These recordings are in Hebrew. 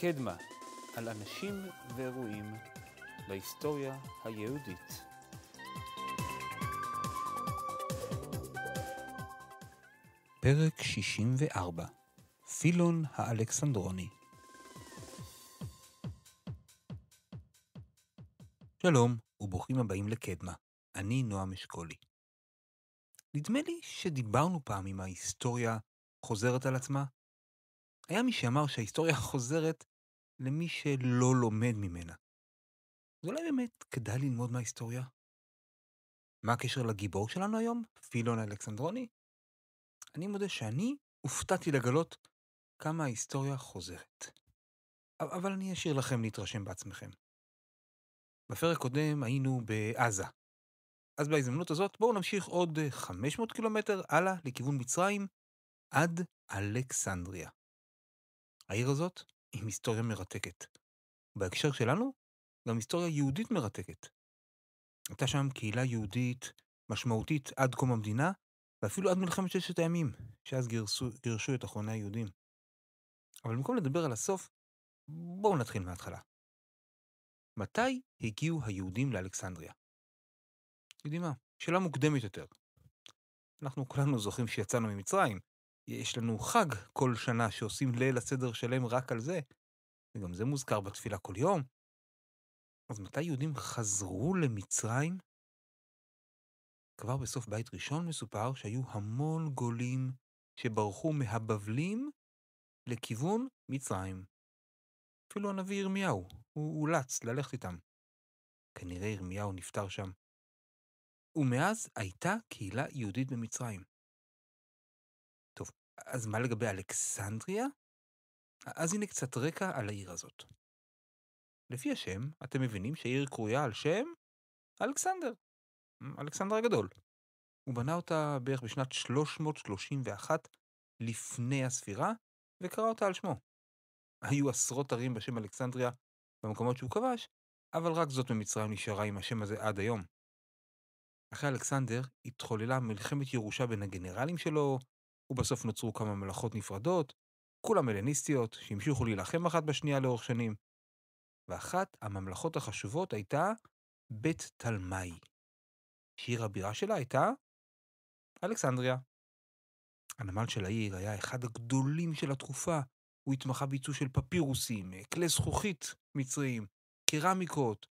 קדמה, על אנשים ואירועים בהיסטוריה היהודית. פרק 64, פילון האלכסנדרוני. שלום וברוכים הבאים לקדמה, אני נועם אשכולי. נדמה לי שדיברנו פעם אם ההיסטוריה חוזרת על עצמה. היה מי שאמר שההיסטוריה חוזרת למי שלא לומד ממנה. אז אולי באמת כדאי ללמוד מההיסטוריה? מה הקשר לגיבור שלנו היום, פילון האלכסנדרוני? אני מודה שאני הופתעתי לגלות כמה ההיסטוריה חוזרת. אבל אני אשאיר לכם להתרשם בעצמכם. בפרק קודם היינו בעזה. אז בהזדמנות הזאת בואו נמשיך עוד 500 קילומטר הלאה לכיוון מצרים עד אלכסנדריה. העיר הזאת עם היסטוריה מרתקת. בהקשר שלנו גם היסטוריה יהודית מרתקת. הייתה שם קהילה יהודית משמעותית עד קום המדינה, ואפילו עד מלחמת ששת הימים, שאז גירשו את אחרוני היהודים. אבל במקום לדבר על הסוף, בואו נתחיל מההתחלה. מתי הגיעו היהודים לאלכסנדריה? יודעים מה? שאלה מוקדמת יותר. אנחנו כולנו זוכרים שיצאנו ממצרים. יש לנו חג כל שנה שעושים ליל הסדר שלם רק על זה, וגם זה מוזכר בתפילה כל יום. אז מתי יהודים חזרו למצרים? כבר בסוף בית ראשון מסופר שהיו המון גולים שברחו מהבבלים לכיוון מצרים. אפילו הנביא ירמיהו, הוא אולץ ללכת איתם. כנראה ירמיהו נפטר שם. ומאז הייתה קהילה יהודית במצרים. טוב, אז מה לגבי אלכסנדריה? אז הנה קצת רקע על העיר הזאת. לפי השם, אתם מבינים שהעיר קרויה על שם אלכסנדר, אלכסנדר הגדול. הוא בנה אותה בערך בשנת 331 לפני הספירה, וקרא אותה על שמו. היו עשרות ערים בשם אלכסנדריה במקומות שהוא כבש, אבל רק זאת במצרים נשארה עם השם הזה עד היום. אחרי אלכסנדר התחוללה מלחמת ירושה בין הגנרלים שלו, ובסוף נוצרו כמה מלאכות נפרדות, כולם הלניסטיות שהמשיכו להילחם אחת בשנייה לאורך שנים. ואחת הממלכות החשובות הייתה בית תלמי. שעיר הבירה שלה הייתה אלכסנדריה. הנמל של העיר היה אחד הגדולים של התקופה. הוא התמחה בייצוא של פפירוסים, כלי זכוכית מצריים, קרמיקות,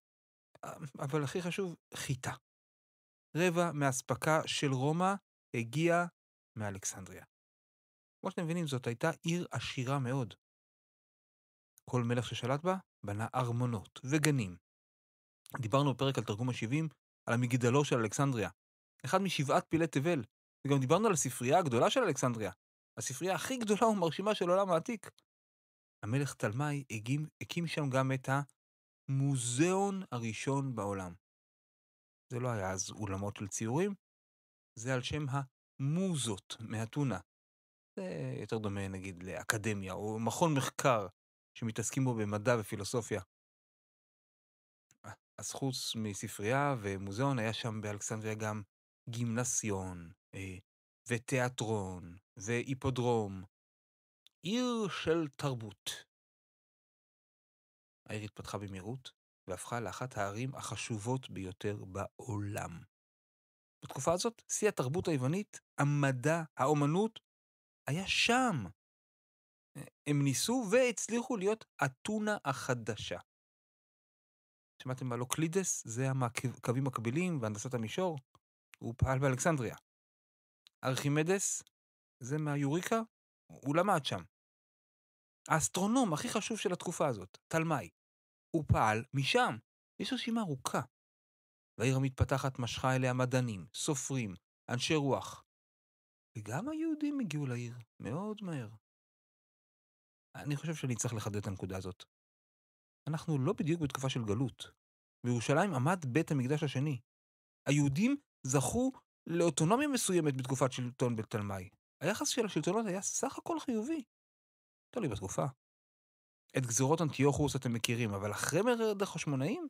אבל הכי חשוב, חיטה. רבע מהאספקה של רומא הגיע מאלכסנדריה. כמו שאתם מבינים, זאת הייתה עיר עשירה מאוד. כל מלך ששלט בה בנה ארמונות וגנים. דיברנו בפרק על תרגום ה-70 על המגדלו של אלכסנדריה, אחד משבעת פילי תבל, וגם דיברנו על הספרייה הגדולה של אלכסנדריה, הספרייה הכי גדולה ומרשימה של עולם העתיק. המלך תלמי הקים שם גם את המוזיאון הראשון בעולם. זה לא היה אז אולמות של ציורים, זה על שם המוזות מאתונה. זה יותר דומה נגיד לאקדמיה או מכון מחקר שמתעסקים בו במדע ופילוסופיה. אז חוץ מספרייה ומוזיאון היה שם באלכסנדריה גם גימנסיון ותיאטרון והיפודרום. עיר של תרבות. העיר התפתחה במהירות והפכה לאחת הערים החשובות ביותר בעולם. בתקופה הזאת, שיא התרבות היוונית, המדע, האומנות, היה שם. הם ניסו והצליחו להיות אתונה החדשה. שמעתם על אוקלידס? זה הקווים מקבילים והנדסת המישור. הוא פעל באלכסנדריה. ארכימדס, זה מהיוריקה, הוא למד שם. האסטרונום הכי חשוב של התקופה הזאת, תלמי, הוא פעל משם. יש רשימה ארוכה. והעיר המתפתחת משכה אליה מדענים, סופרים, אנשי רוח. וגם היהודים הגיעו לעיר מאוד מהר. אני חושב שאני צריך לחדד את הנקודה הזאת. אנחנו לא בדיוק בתקופה של גלות. בירושלים עמד בית המקדש השני. היהודים זכו לאוטונומיה מסוימת בתקופת שלטון בית תלמי. היחס של השלטונות היה סך הכל חיובי. תלוי בתקופה. את גזירות אנטיוכוס אתם מכירים, אבל אחרי מרד החשמונאים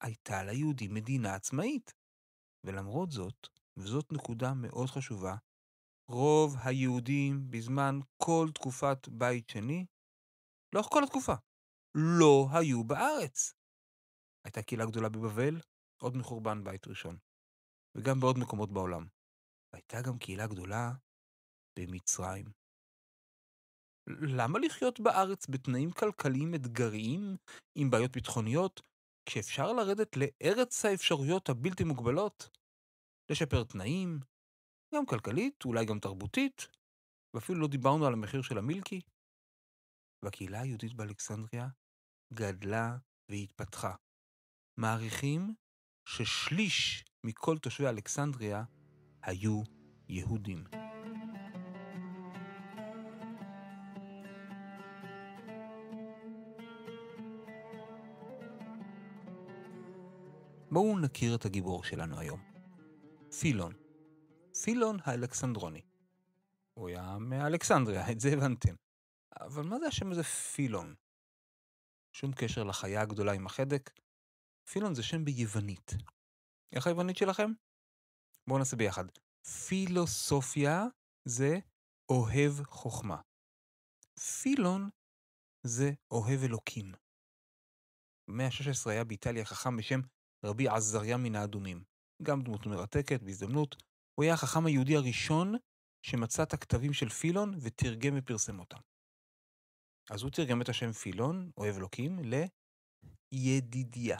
הייתה ליהודים מדינה עצמאית. ולמרות זאת, וזאת נקודה מאוד חשובה, רוב היהודים בזמן כל תקופת בית שני, לא כל התקופה, לא היו בארץ. הייתה קהילה גדולה בבבל, עוד מחורבן בית ראשון, וגם בעוד מקומות בעולם. והייתה גם קהילה גדולה במצרים. למה לחיות בארץ בתנאים כלכליים אתגריים עם בעיות ביטחוניות, כשאפשר לרדת לארץ האפשרויות הבלתי מוגבלות? לשפר תנאים, גם כלכלית, אולי גם תרבותית, ואפילו לא דיברנו על המחיר של המילקי. והקהילה היהודית באלכסנדריה גדלה והתפתחה. מעריכים ששליש מכל תושבי אלכסנדריה היו יהודים. בואו נכיר את הגיבור שלנו היום. פילון. פילון האלכסנדרוני. הוא היה מאלכסנדריה, את זה הבנתם. אבל מה זה השם הזה פילון? שום קשר לחיה הגדולה עם החדק. פילון זה שם ביוונית. איך היוונית שלכם? בואו נעשה ביחד. פילוסופיה זה אוהב חוכמה. פילון זה אוהב אלוקים. במאה ה-16 היה באיטליה חכם בשם רבי עזריה מן האדומים. גם דמות מרתקת בהזדמנות. הוא היה החכם היהודי הראשון שמצא את הכתבים של פילון ותרגם ופרסם אותם. אז הוא תרגם את השם פילון, אוהב אלוקים, לידידיה.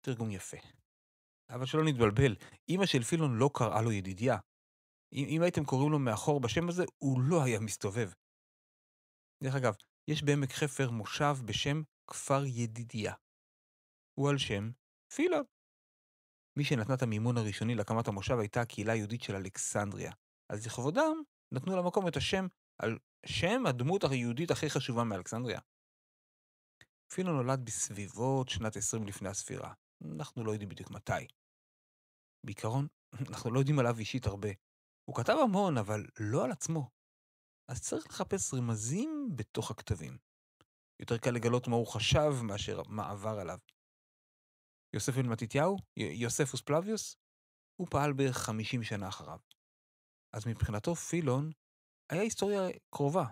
תרגום יפה. אבל שלא נתבלבל, אמא של פילון לא קראה לו ידידיה. אם הייתם קוראים לו מאחור בשם הזה, הוא לא היה מסתובב. דרך אגב, יש בעמק חפר מושב בשם כפר ידידיה. הוא על שם פילון. מי שנתנה את המימון הראשוני להקמת המושב הייתה הקהילה היהודית של אלכסנדריה. אז לכבודם נתנו למקום את השם על שם הדמות היהודית הכי חשובה מאלכסנדריה. פילון נולד בסביבות שנת 20 לפני הספירה. אנחנו לא יודעים בדיוק מתי. בעיקרון, אנחנו לא יודעים עליו אישית הרבה. הוא כתב המון, אבל לא על עצמו. אז צריך לחפש רמזים בתוך הכתבים. יותר קל לגלות מה הוא חשב מאשר מה עבר עליו. יוסף בן מתתיהו, יוספוס פלביוס, הוא פעל בערך 50 שנה אחריו. אז מבחינתו פילון היה היסטוריה קרובה.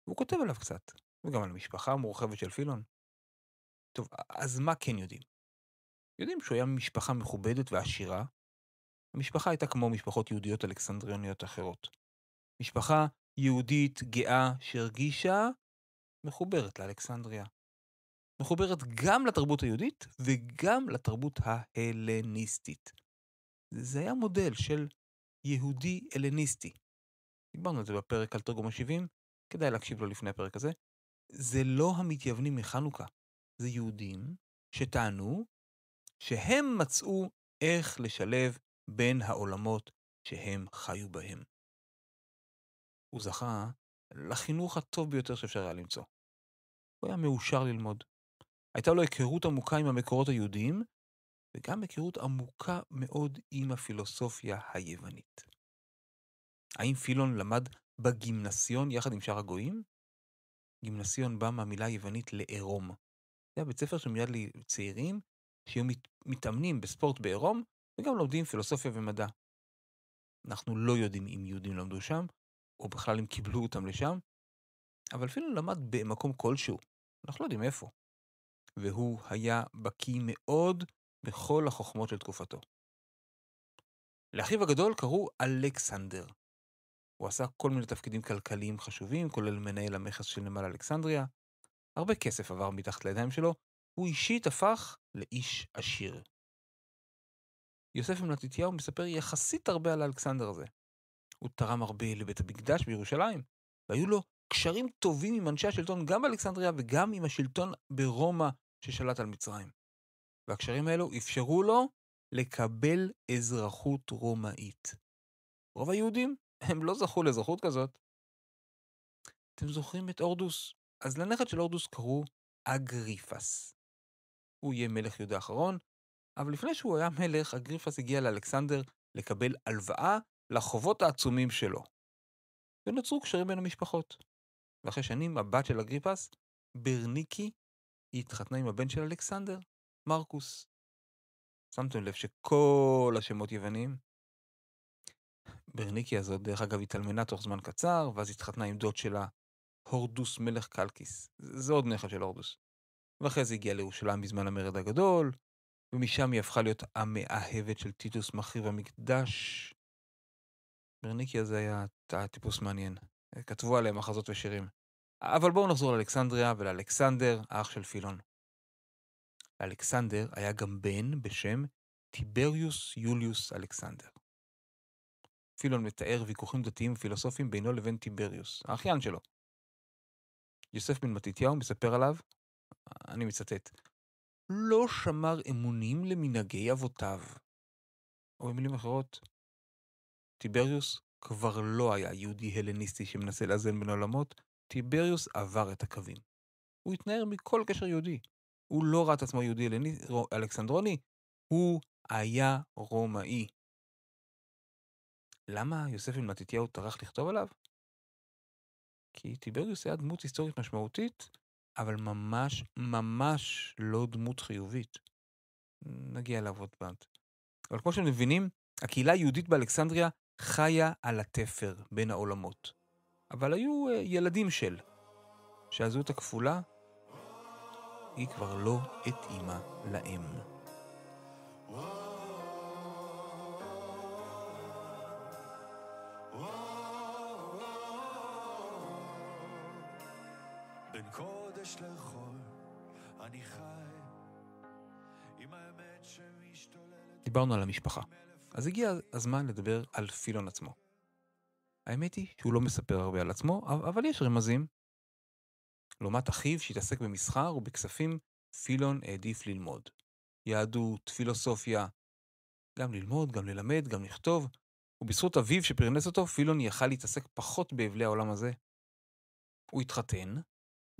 והוא כותב עליו קצת, וגם על המשפחה המורחבת של פילון. טוב, אז מה כן יודעים? יודעים שהוא היה ממשפחה מכובדת ועשירה. המשפחה הייתה כמו משפחות יהודיות אלכסנדריוניות אחרות. משפחה יהודית גאה שהרגישה מחוברת לאלכסנדריה. מחוברת גם לתרבות היהודית וגם לתרבות ההלניסטית. זה היה מודל של יהודי הלניסטי. דיברנו על זה בפרק על תרגום ה-70, כדאי להקשיב לו לפני הפרק הזה. זה לא המתייוונים מחנוכה, זה יהודים שטענו שהם מצאו איך לשלב בין העולמות שהם חיו בהם. הוא זכה לחינוך הטוב ביותר שאפשר היה למצוא. הוא היה מאושר ללמוד. הייתה לו היכרות עמוקה עם המקורות היהודיים, וגם היכרות עמוקה מאוד עם הפילוסופיה היוונית. האם פילון למד בגימנסיון יחד עם שאר הגויים? גימנסיון בא מהמילה היוונית לעירום. זה היה בית ספר שמיועד לצעירים שהיו מתאמנים בספורט בעירום, וגם לומדים פילוסופיה ומדע. אנחנו לא יודעים אם יהודים למדו שם, או בכלל אם קיבלו אותם לשם, אבל פילון למד במקום כלשהו. אנחנו לא יודעים איפה. והוא היה בקיא מאוד בכל החוכמות של תקופתו. לאחיו הגדול קראו אלכסנדר. הוא עשה כל מיני תפקידים כלכליים חשובים, כולל מנהל המכס של נמל אלכסנדריה. הרבה כסף עבר מתחת לידיים שלו, הוא אישית הפך לאיש עשיר. יוסף בן מתתיהו מספר יחסית הרבה על אלכסנדר הזה. הוא תרם הרבה לבית המקדש בירושלים, והיו לו קשרים טובים עם אנשי השלטון גם באלכסנדריה וגם עם השלטון ברומא ששלט על מצרים. והקשרים האלו אפשרו לו לקבל אזרחות רומאית. רוב היהודים הם לא זכו לאזרחות כזאת. אתם זוכרים את אורדוס? אז לנכד של אורדוס קראו אגריפס. הוא יהיה מלך יהודה האחרון, אבל לפני שהוא היה מלך, אגריפס הגיע לאלכסנדר לקבל הלוואה לחובות העצומים שלו. ונוצרו קשרים בין המשפחות. ואחרי שנים הבת של אגריפס, ברניקי, היא התחתנה עם הבן של אלכסנדר, מרקוס. שמתם לב שכל השמות יוונים? ברניקי הזאת, דרך אגב, התאלמנה תוך זמן קצר, ואז התחתנה עם דוד שלה, הורדוס מלך קלקיס. זה עוד נכד של הורדוס. ואחרי זה הגיעה לירושלים בזמן המרד הגדול, ומשם היא הפכה להיות המאהבת של טיטוס מחריב המקדש. ברניקי הזה היה טיפוס מעניין. כתבו עליהם מחזות ושירים. אבל בואו נחזור לאלכסנדריה ולאלכסנדר, האח של פילון. לאלכסנדר היה גם בן בשם טיבריוס יוליוס אלכסנדר. פילון מתאר ויכוחים דתיים ופילוסופיים בינו לבין טיבריוס, האחיין שלו. יוסף בן מתתיהו מספר עליו, אני מצטט, לא שמר אמונים למנהגי אבותיו. או במילים אחרות, טיבריוס כבר לא היה יהודי הלניסטי שמנסה לאזן בין עולמות, טיבריוס עבר את הקווים. הוא התנער מכל קשר יהודי. הוא לא ראה את עצמו יהודי אלכסנדרוני, הוא היה רומאי. למה יוסף בן מתתיהו טרח לכתוב עליו? כי טיבריוס היה דמות היסטורית משמעותית, אבל ממש לא דמות חיובית. נגיע אליו עוד פעם. אבל כמו שאתם מבינים, הקהילה היהודית באלכסנדריה חיה על התפר בין העולמות. אבל היו ילדים שהזהות הכפולה היא כבר לא התאימה להם. בין קודש לחול אני חי עם האמת שמשתוללת. דיברנו על המשפחה, אז הגיע הזמן לדבר על פילון עצמו. האמת היא שהוא לא מספר הרבה על עצמו, אבל יש רמזים. לעומת אחיו שהתעסק במסחר ובכספים, פילון העדיף ללמוד. יהדות, פילוסופיה, גם ללמוד, גם ללמד, גם לכתוב, ובזכות אביו שפרנס אותו, פילון יכל להתעסק פחות באבלי העולם הזה. הוא התחתן,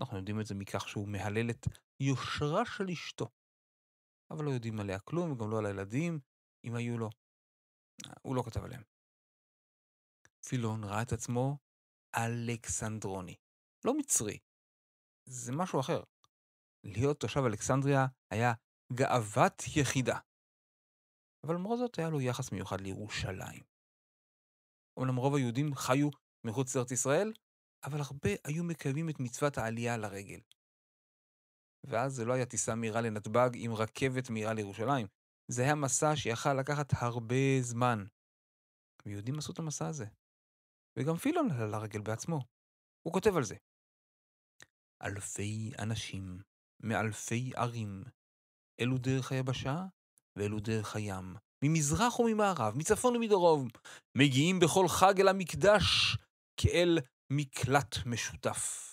אנחנו יודעים את זה מכך שהוא מהלל את יושרה של אשתו. אבל לא יודעים עליה כלום, וגם לא על הילדים, אם היו לו. הוא לא כתב עליהם. פילון ראה את עצמו אלכסנדרוני. לא מצרי. זה משהו אחר. להיות תושב אלכסנדריה היה גאוות יחידה. אבל למרות זאת היה לו יחס מיוחד לירושלים. אומנם רוב היהודים חיו מחוץ לארץ ישראל, אבל הרבה היו מקיימים את מצוות העלייה לרגל. ואז זה לא היה טיסה מהירה לנתב"ג עם רכבת מהירה לירושלים. זה היה מסע שיכל לקחת הרבה זמן. ויהודים עשו את המסע הזה. וגם פילון עלה לרגל בעצמו. הוא כותב על זה. אלפי אנשים, מאלפי ערים, אלו דרך היבשה ואלו דרך הים, ממזרח וממערב, מצפון ומדרום, מגיעים בכל חג אל המקדש כאל מקלט משותף.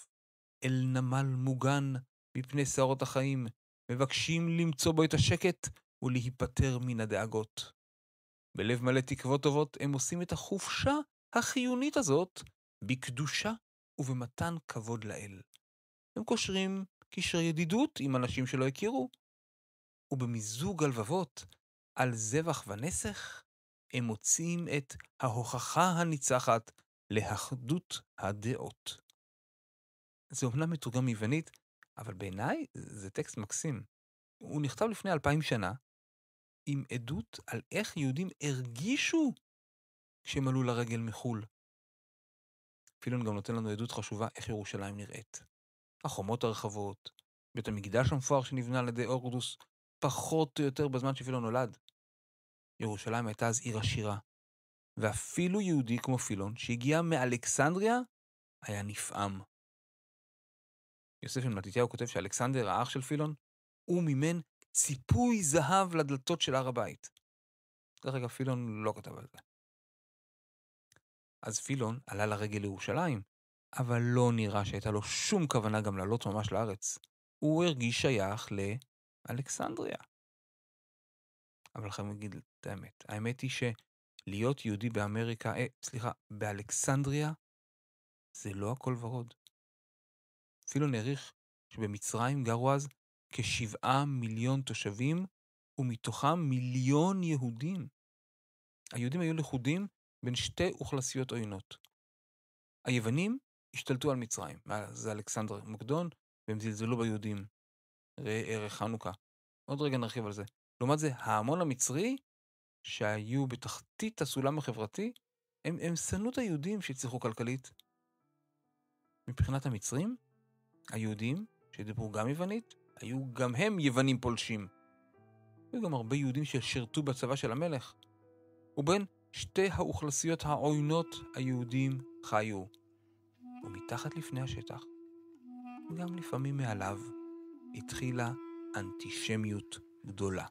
אל נמל מוגן מפני שערות החיים, מבקשים למצוא בו את השקט ולהיפטר מן הדאגות. בלב מלא תקוות טובות הם עושים את החופשה החיונית הזאת בקדושה ובמתן כבוד לאל. הם קושרים קשרי ידידות עם אנשים שלא הכירו, ובמיזוג הלבבות על זבח ונסך הם מוצאים את ההוכחה הניצחת לאחדות הדעות. זה אומנם מתורגם מיוונית, אבל בעיניי זה טקסט מקסים. הוא נכתב לפני 2000 שנה, עם עדות על איך יהודים הרגישו כשהם עלו לרגל מחול. פילון גם נותן לנו עדות חשובה איך ירושלים נראית. החומות הרחבות, בית המקדש המפואר שנבנה על ידי אורדוס, פחות או יותר בזמן שפילון נולד. ירושלים הייתה אז עיר עשירה, ואפילו יהודי כמו פילון שהגיע מאלכסנדריה היה נפעם. יוסף בן מתתיהו כותב שאלכסנדר, האח של פילון, הוא מימן ציפוי זהב לדלתות של הר הבית. דרך אגב, פילון לא כתב על זה. אז פילון עלה לרגל לירושלים, אבל לא נראה שהייתה לו שום כוונה גם לעלות ממש לארץ. הוא הרגיש שייך לאלכסנדריה. אבל לכם נגיד את האמת. האמת היא שלהיות יהודי באלכסנדריה, זה לא הכל ורוד. פילון העריך שבמצרים גרו אז כ7 מיליון תושבים, ומתוכם 1,000,000 יהודים. היהודים היו לכודים בין שתי אוכלוסיות עוינות. היוונים השתלטו על מצרים, זה אלכסנדר מוקדון, והם זלזלו ביהודים. ראה ערך חנוכה. עוד רגע נרחיב על זה. לעומת זה, ההמון המצרי, שהיו בתחתית הסולם החברתי, הם שנאו את היהודים שהצליחו כלכלית. מבחינת המצרים, היהודים, שדיברו גם יוונית, היו גם הם יוונים פולשים. היו גם הרבה יהודים ששירתו בצבא של המלך. ובין שתי האוכלוסיות העוינות היהודים חיו. ומתחת לפני השטח, וגם לפעמים מעליו, התחילה אנטישמיות גדולה.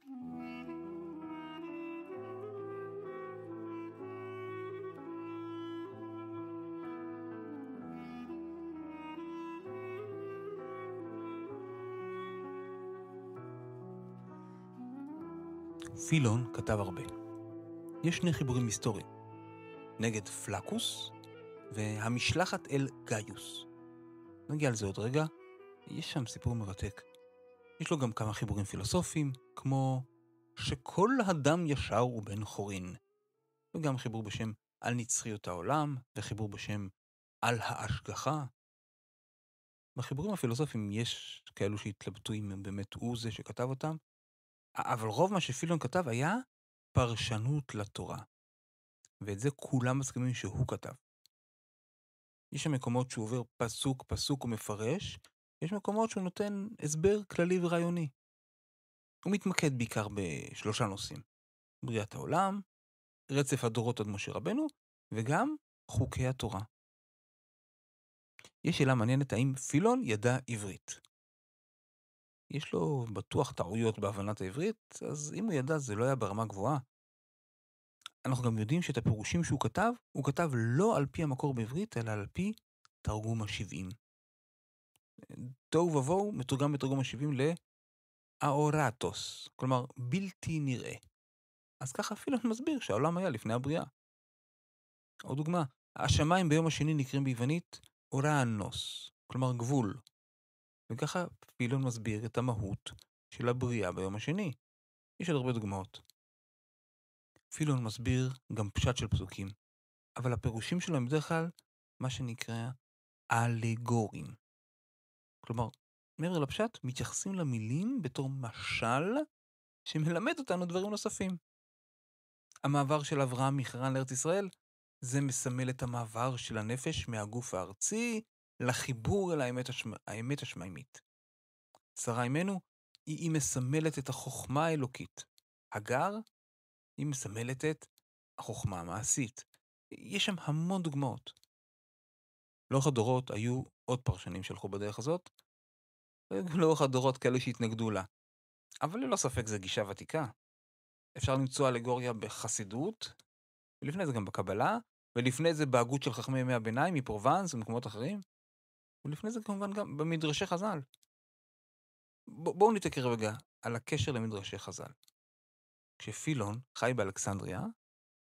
פילון כתב הרבה. יש שני חיבורים היסטוריים, נגד פלקוס והמשלחת אל גאיוס. נגיע על זה עוד רגע, יש שם סיפור מרתק. יש לו גם כמה חיבורים פילוסופיים, כמו שכל אדם ישר הוא בן חורין, וגם חיבור בשם על נצחיות העולם, וחיבור בשם על ההשגחה. בחיבורים הפילוסופיים יש כאלו שהתלבטו אם באמת הוא זה שכתב אותם, אבל רוב מה שפילון כתב היה פרשנות לתורה. ואת זה כולם מסכימים שהוא כתב. יש שם מקומות שהוא עובר פסוק פסוק ומפרש, יש מקומות שהוא נותן הסבר כללי ורעיוני. הוא מתמקד בעיקר בשלושה נושאים: בריאת העולם, רצף הדורות עד משה רבנו, וגם חוקי התורה. יש שאלה מעניינת, האם פילון ידע עברית? יש לו בטוח טעויות בהבנת העברית, אז אם הוא ידע זה לא היה ברמה גבוהה. אנחנו גם יודעים שאת הפירושים שהוא כתב, הוא כתב לא על פי המקור בעברית, אלא על פי תרגום ה-70. תוהו ובוהו מתורגם בתרגום ה-70 לאורטוס, כלומר בלתי נראה. אז ככה פילון מסביר שהעולם היה לפני הבריאה. עוד דוגמה, השמיים ביום השני נקראים ביוונית אורנוס, כלומר גבול. וככה פילון מסביר את המהות של הבריאה ביום השני. יש עוד הרבה דוגמאות. פילון מסביר גם פשט של פסוקים, אבל הפירושים שלו הם בדרך כלל מה שנקרא אלגוריים. כלומר, מעבר לפשט מתייחסים למילים בתור משל שמלמד אותנו דברים נוספים. המעבר של אברהם מחרן לארץ ישראל, זה מסמל את המעבר של הנפש מהגוף הארצי לחיבור אל האמת השמיימית. שרה אימנו, היא מסמלת את החוכמה האלוקית. הגר, היא מסמלת את החוכמה המעשית. יש שם המון דוגמאות. לאורך הדורות היו עוד פרשנים שהלכו בדרך הזאת, ולאורך הדורות כאלה שהתנגדו לה. אבל ללא ספק זה גישה ותיקה. אפשר למצוא אלגוריה בחסידות, ולפני זה גם בקבלה, ולפני זה בהגות של חכמי ימי הביניים, מפרובנס ומקומות אחרים, ולפני זה כמובן גם במדרשי חז"ל. בואו נתעכב רגע על הקשר למדרשי חז"ל. כשפילון חי באלכסנדריה,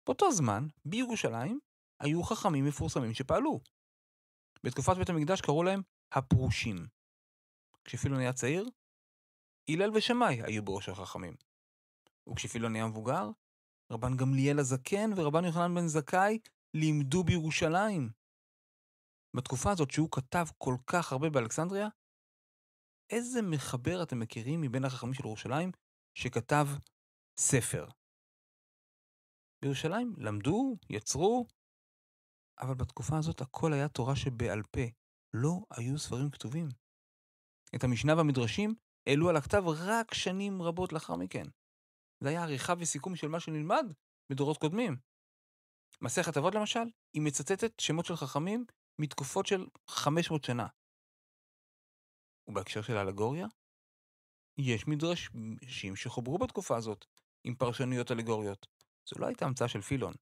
באותו זמן, בירושלים, היו חכמים מפורסמים שפעלו. בתקופת בית המקדש קראו להם הפרושים. כשפילון היה צעיר, הלל ושמאי היו בראש החכמים. וכשפילון היה מבוגר, רבן גמליאל הזקן ורבן יוחנן בן זכאי לימדו בירושלים. בתקופה הזאת שהוא כתב כל כך הרבה באלכסנדריה, איזה מחבר אתם מכירים מבין החכמים של ירושלים שכתב ספר? בירושלים למדו, יצרו, אבל בתקופה הזאת הכל היה תורה שבעל פה, לא היו ספרים כתובים. את המשנה והמדרשים העלו על הכתב רק שנים רבות לאחר מכן. זה היה עריכה וסיכום של מה שנלמד בדורות קודמים. מסכת אבות למשל, היא מצטטת שמות של חכמים מתקופות של 500 שנה. ובהקשר של האלגוריה, יש מדרשים שחוברו בתקופה הזאת עם פרשנויות אלגוריות. זו לא הייתה המצאה של פילון.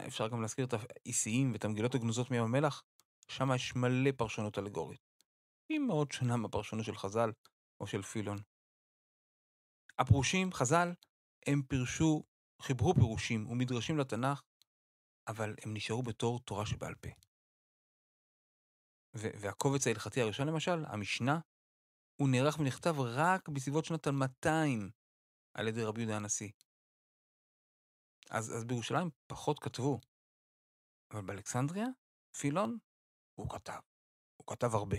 אפשר גם להזכיר את האיסיים ואת המגילות הגנוזות מים המלח, שם יש מלא פרשנות אלגורית. היא מאוד שונה מהפרשנות של חז"ל או של פילון. הפרושים, חז"ל, הם חיברו פירושים ומדרשים לתנ"ך, אבל הם נשארו בתור תורה שבעל פה. והקובץ ההלכתי הראשון למשל, המשנה, הוא נערך ונכתב רק בסביבות שנת 200 על ידי רבי יהודה הנשיא. אז בירושלים פחות כתבו. אבל באלכסנדריה, פילון, הוא כתב הרבה.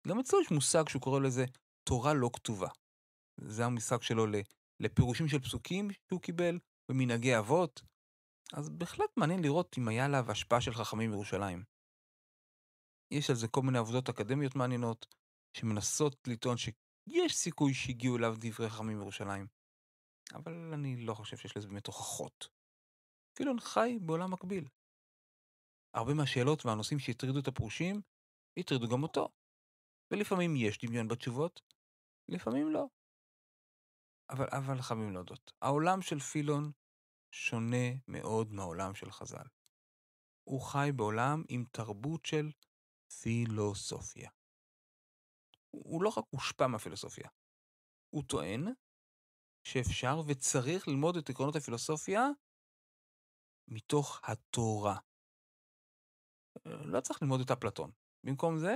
גם אצלו יש מושג שהוא קורא לזה תורה לא כתובה. זה המושג שלו לפירושים של פסוקים שהוא קיבל במנהגי אבות. אז בהחלט מעניין לראות אם היה עליו השפעה של חכמים בירושלים. יש על זה כל מיני עבודות אקדמיות מעניינות, שמנסות לטעון שיש סיכוי שהגיעו אליו דברי חכמים מירושלים. אבל אני לא חושב שיש לזה באמת הוכחות. פילון חי בעולם מקביל. הרבה מהשאלות והנושאים שהטרידו את הפרושים, הטרידו גם אותו. ולפעמים יש דמיון בתשובות, לפעמים לא. אבל חייבים להודות. העולם של פילון שונה מאוד מהעולם של חז"ל. הוא חי בעולם עם תרבות של פילוסופיה. הוא לא רק הושפע מהפילוסופיה. הוא טוען שאפשר וצריך ללמוד את עקרונות הפילוסופיה מתוך התורה. לא צריך ללמוד את אפלטון. במקום זה,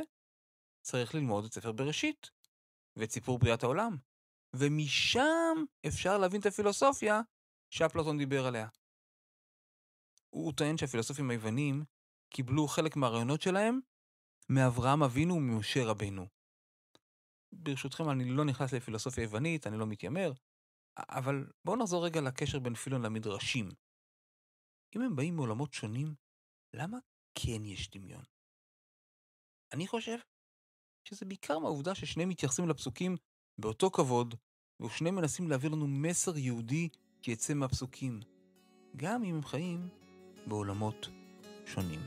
צריך ללמוד את ספר בראשית ואת סיפור בריאת העולם. ומשם אפשר להבין את הפילוסופיה שאפלטון דיבר עליה. הוא טוען שהפילוסופים היוונים קיבלו חלק מהרעיונות שלהם מאברהם אבינו וממשה רבנו. ברשותכם, אני לא נכנס לפילוסופיה יוונית, אני לא מתיימר, אבל בואו נחזור רגע לקשר בין פילון למדרשים. אם הם באים מעולמות שונים, למה כן יש דמיון? אני חושב שזה בעיקר מהעובדה ששניהם מתייחסים לפסוקים באותו כבוד, ושניהם מנסים להעביר לנו מסר יהודי שיצא מהפסוקים, גם אם הם חיים בעולמות שונים.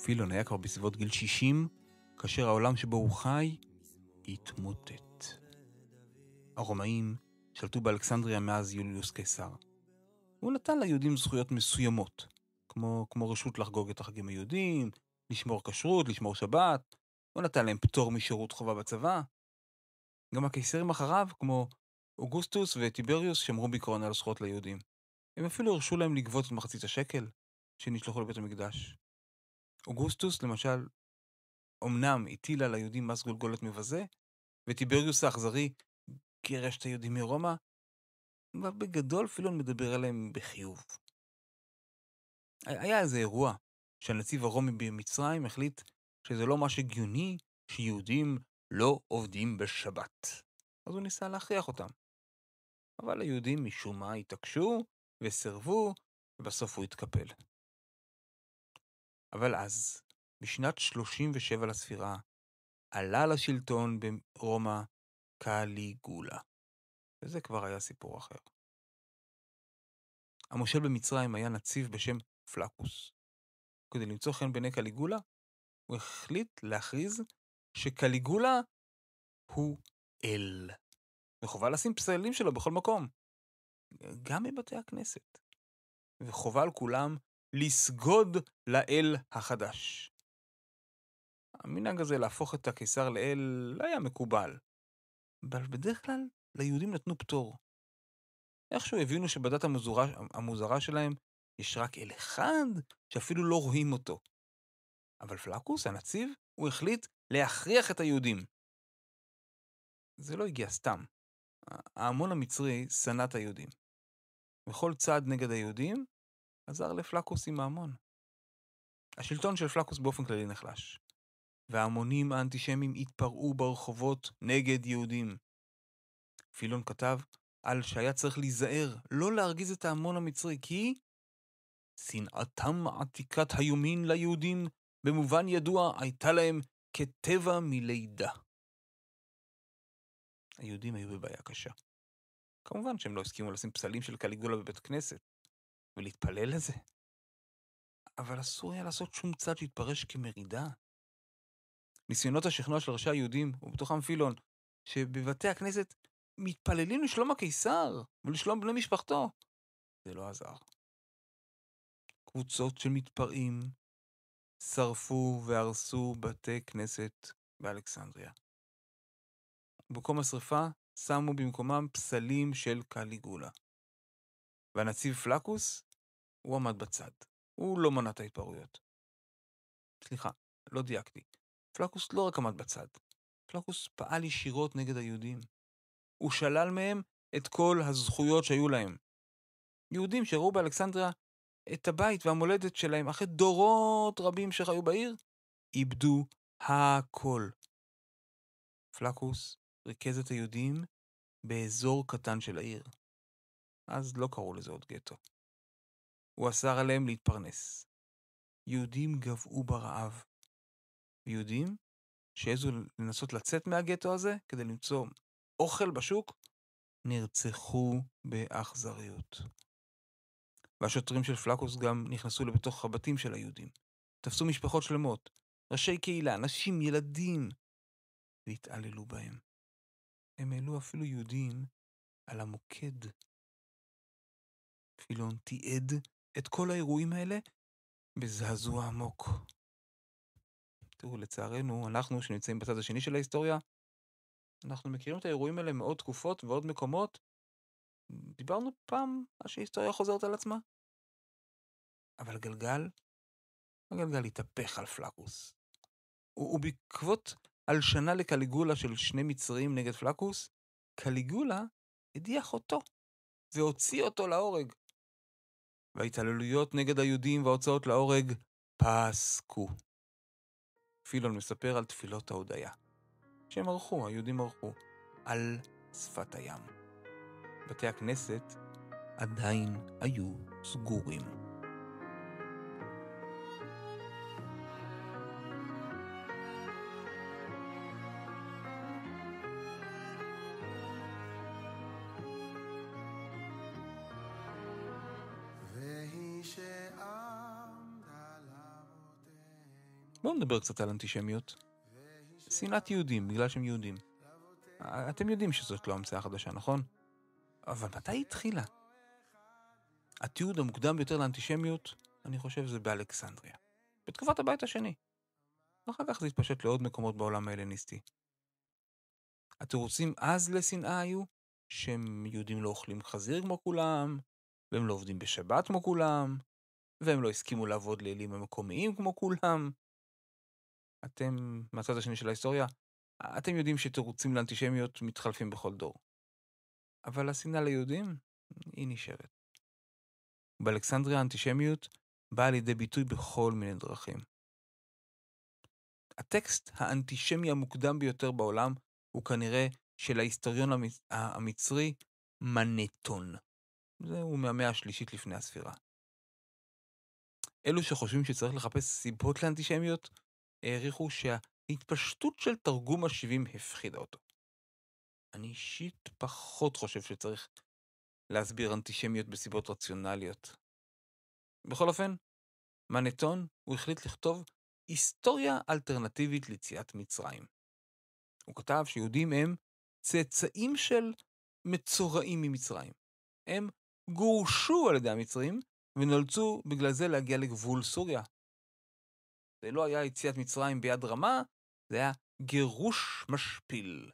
פילון היה כבר בסביבות גיל 60, כאשר העולם שבו הוא חי התמוטט. הרומאים שלטו באלכסנדריה מאז יוליוס קיסר. הוא נתן ליהודים זכויות מסוימות, כמו רשות לחגוג את החגים היהודים, לשמור כשרות, לשמור שבת. הוא נתן להם פטור משירות חובה בצבא. גם הקיסרים אחריו, כמו אוגוסטוס וטיבריוס, שמרו בעיקרון על זכויות ליהודים. הם אפילו הרשו להם לגבות את מחצית השקל שנשלחו לבית המקדש. אוגוסטוס, למשל, אמנם הטיל על היהודים מס גולגולת מבזה, וטיבריוס האכזרי גירש את היהודים מרומא, אבל בגדול פילון מדבר עליהם בחיוב. היה איזה אירוע שהנציב הרומי במצרים החליט שזה לא מה שגיוני שיהודים לא עובדים בשבת. אז הוא ניסה להכריח אותם. אבל היהודים משום מה התעקשו וסרבו, ובסוף הוא התקפל. אבל אז, בשנת 37 לספירה, עלה לשלטון ברומא קליגולה. וזה כבר היה סיפור אחר. המושל במצרים היה נציב בשם פלקוס. כדי למצוא חן בעיני קליגולה, הוא החליט להכריז שקליגולה הוא אל. וחובה לשים פסלים שלו בכל מקום. גם בבתי הכנסת. וחובה על כולם לסגוד לאל החדש. המנהג הזה להפוך את הקיסר לאל לא היה מקובל. אבל בדרך כלל ליהודים נתנו פטור. איכשהו הבינו שבדת המוזרה שלהם יש רק אל אחד שאפילו לא רואים אותו. אבל פלקוס, הנציב, הוא החליט להכריח את היהודים. זה לא הגיע סתם. ההמון המצרי שנא את היהודים. וכל צעד נגד היהודים עזר לפלקוס עם ההמון. השלטון של פלקוס באופן כללי נחלש. וההמונים האנטישמים התפרעו ברחובות נגד יהודים. פילון כתב על שהיה צריך להיזהר, לא להרגיז את ההמון המצרי, כי שנאתם עתיקת היומין ליהודים במובן ידוע הייתה להם כטבע מלידה. היהודים היו בבעיה קשה. כמובן שהם לא הסכימו לשים פסלים של קליגולה בבית כנסת ולהתפלל לזה. אבל אסור היה לעשות שום צד שהתפרש כמרידה. ניסיונות השכנוע של ראשי היהודים, ובתוכם פילון, שבבתי הכנסת מתפללים לשלום הקיסר ולשלום בני משפחתו, זה לא עזר. קבוצות של מתפרעים שרפו והרסו בתי כנסת באלכסנדריה. במקום השריפה שמו במקומם פסלים של קליגולה. והנציב פלקוס, הוא עמד בצד. הוא לא מנע את ההתפרעויות. סליחה, לא דייקתי. פלקוס לא רק עמד בצד. פלקוס פעל ישירות נגד היהודים. הוא שלל מהם את כל הזכויות שהיו להם. יהודים שראו באלכסנדריה את הבית והמולדת שלהם אחרי דורות רבים שחיו בעיר, איבדו הכל. פלקוס ריכז את היהודים באזור קטן של העיר. אז לא קראו לזה עוד גטו. הוא אסר עליהם להתפרנס. יהודים גבעו ברעב. ויהודים שהעזו לנסות לצאת מהגטו הזה כדי למצוא אוכל בשוק, נרצחו באכזריות. והשוטרים של פלקוס גם נכנסו לבתוך הבתים של היהודים. תפסו משפחות שלמות, ראשי קהילה, נשים, ילדים, והתעללו בהם. הם העלו אפילו יהודים על המוקד. פילון תיעד את כל האירועים האלה בזעזוע עמוק. תראו, לצערנו, אנחנו שנמצאים בצד השני של ההיסטוריה, אנחנו מכירים את האירועים האלה מאוד תקופות ועוד מקומות. דיברנו פעם על שההיסטוריה חוזרת על עצמה. אבל הגלגל התהפך על פלקוס. ובעקבות הלשנה לקליגולה של 2 מצרים נגד פלקוס, קליגולה הדיח אותו והוציא אותו להורג. וההתעללויות נגד היהודים וההוצאות להורג פסקו. פילון מספר על תפילות ההודיה, שהם ערכו, היהודים ערכו, על שפת הים. בתי הכנסת עדיין היו סגורים. בואו נדבר קצת על אנטישמיות. שנאת יהודים, בגלל שהם יהודים. אתם יודעים שזאת לא המצאה חדשה, נכון? אבל מתי היא התחילה? התיעוד המוקדם ביותר לאנטישמיות, אני חושב, זה באלכסנדריה. בתקופת הבית השני. ואחר כך זה התפשט לעוד מקומות בעולם ההלניסטי. התירוצים אז לשנאה היו שהם יהודים לא אוכלים חזיר כמו כולם, והם לא עובדים בשבת כמו כולם, והם לא הסכימו לעבוד לאלים המקומיים כמו כולם. אתם, מהצד השני של ההיסטוריה, אתם יודעים שתירוצים לאנטישמיות מתחלפים בכל דור. אבל השנאה ליהודים, היא נשארת. באלכסנדריה האנטישמיות באה לידי ביטוי בכל מיני דרכים. הטקסט האנטישמי המוקדם ביותר בעולם הוא כנראה של ההיסטוריון המצרי מנטון. זהו מהמאה השלישית לפני הספירה. אלו שחושבים שצריך לחפש סיבות לאנטישמיות, העריכו שההתפשטות של תרגום השבעים הפחידה אותו. אני אישית פחות חושב שצריך להסביר אנטישמיות בסיבות רציונליות. בכל אופן, מנטון הוא החליט לכתוב היסטוריה אלטרנטיבית ליציאת מצרים. הוא כתב שיהודים הם צאצאים של מצורעים ממצרים. הם גורשו על ידי המצרים ונאלצו בגלל זה להגיע לגבול סוריה. זה לא היה יציאת מצרים ביד רמה, זה היה גירוש משפיל.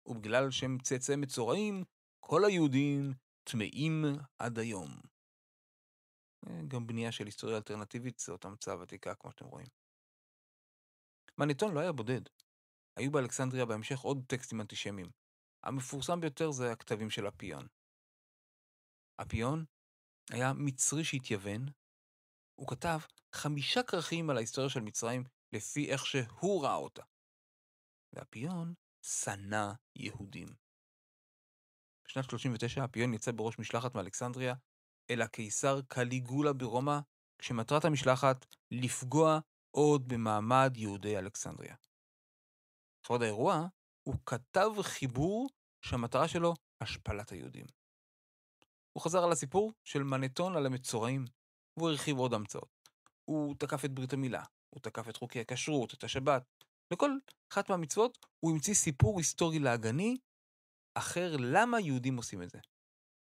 ובגלל שהם צאצאי מצורעים, כל היהודים טמאים עד היום. גם בנייה של היסטוריה אלטרנטיבית זה אותה המצאה ותיקה, כמו שאתם רואים. מנטון לא היה בודד. היו באלכסנדריה בהמשך עוד טקסטים אנטישמיים. המפורסם ביותר זה הכתבים של אפיון. אפיון היה מצרי שהתייוון. הוא כתב 5 כרכים על ההיסטוריה של מצרים לפי איך שהוא ראה אותה. ואפיון שנא יהודים. בשנת 39 אפיון יצא בראש משלחת מאלכסנדריה אל הקיסר קליגולה ברומא, כשמטרת המשלחת לפגוע עוד במעמד יהודי אלכסנדריה. לכבוד האירוע הוא כתב חיבור שהמטרה שלו השפלת היהודים. הוא חזר על הסיפור של מנטון על המצורעים, והוא הרחיב עוד המצאות. הוא תקף את ברית המילה, הוא תקף את חוקי הכשרות, את השבת. לכל אחת מהמצוות הוא המציא סיפור היסטורי להגני, אחר למה יהודים עושים את זה.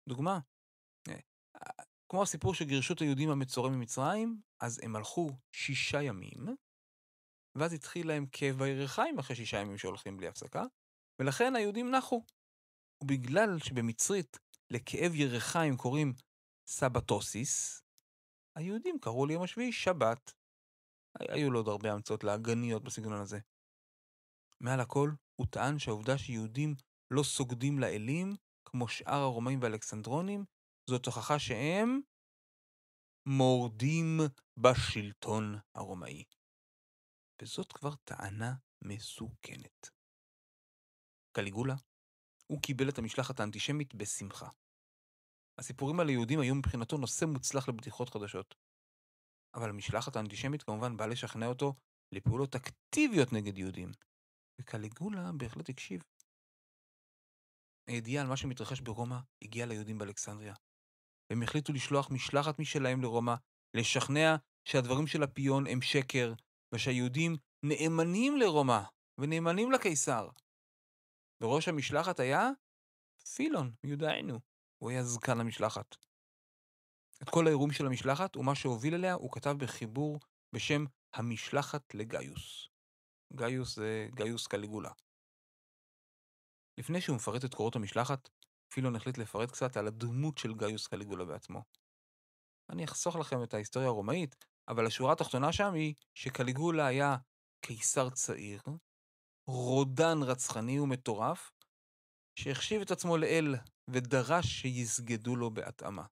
דוגמה, כמו הסיפור שגירשו את היהודים המצורעים ממצרים, אז הם הלכו 6 ימים, ואז התחיל להם כאב בירכיים אחרי 6 ימים שהולכים בלי הפסקה, ולכן היהודים נחו. ובגלל שבמצרית לכאב ירכיים קוראים סבתוסיס, היהודים קראו ליום השביעי שבת. היו לו עוד הרבה המצאות להגניות בסגנון הזה. מעל הכל, הוא טען שהעובדה שיהודים לא סוגדים לאלים, כמו שאר הרומאים והאלכסנדרונים, זאת הוכחה שהם מורדים בשלטון הרומאי. וזאת כבר טענה מסוכנת. קליגולה הוא קיבל את המשלחת האנטישמית בשמחה. הסיפורים על היהודים היו מבחינתו נושא מוצלח לבדיחות חדשות. אבל המשלחת האנטישמית כמובן באה לשכנע אותו לפעולות אקטיביות נגד יהודים. וקליגולה בהחלט הקשיב. הידיעה על מה שמתרחש ברומא הגיעה ליהודים באלכסנדריה. והם החליטו לשלוח משלחת משלהם לרומא, לשכנע שהדברים של אפיון הם שקר, ושהיהודים נאמנים לרומא ונאמנים לקיסר. בראש המשלחת היה פילון, מיודענו. הוא היה זקן המשלחת. את כל האירועים של המשלחת ומה שהוביל אליה הוא כתב בחיבור בשם המשלחת לגאיוס. גאיוס זה גאיוס קליגולה. לפני שהוא מפרט את קורות המשלחת, פילון החליט לפרט קצת על הדמות של גאיוס קליגולה בעצמו. אני אחסוך לכם את ההיסטוריה הרומאית, אבל השורה התחתונה שם היא שקליגולה היה קיסר צעיר, רודן רצחני ומטורף, שהחשיב את עצמו לאל ודרש שיסגדו לו בהתאמה.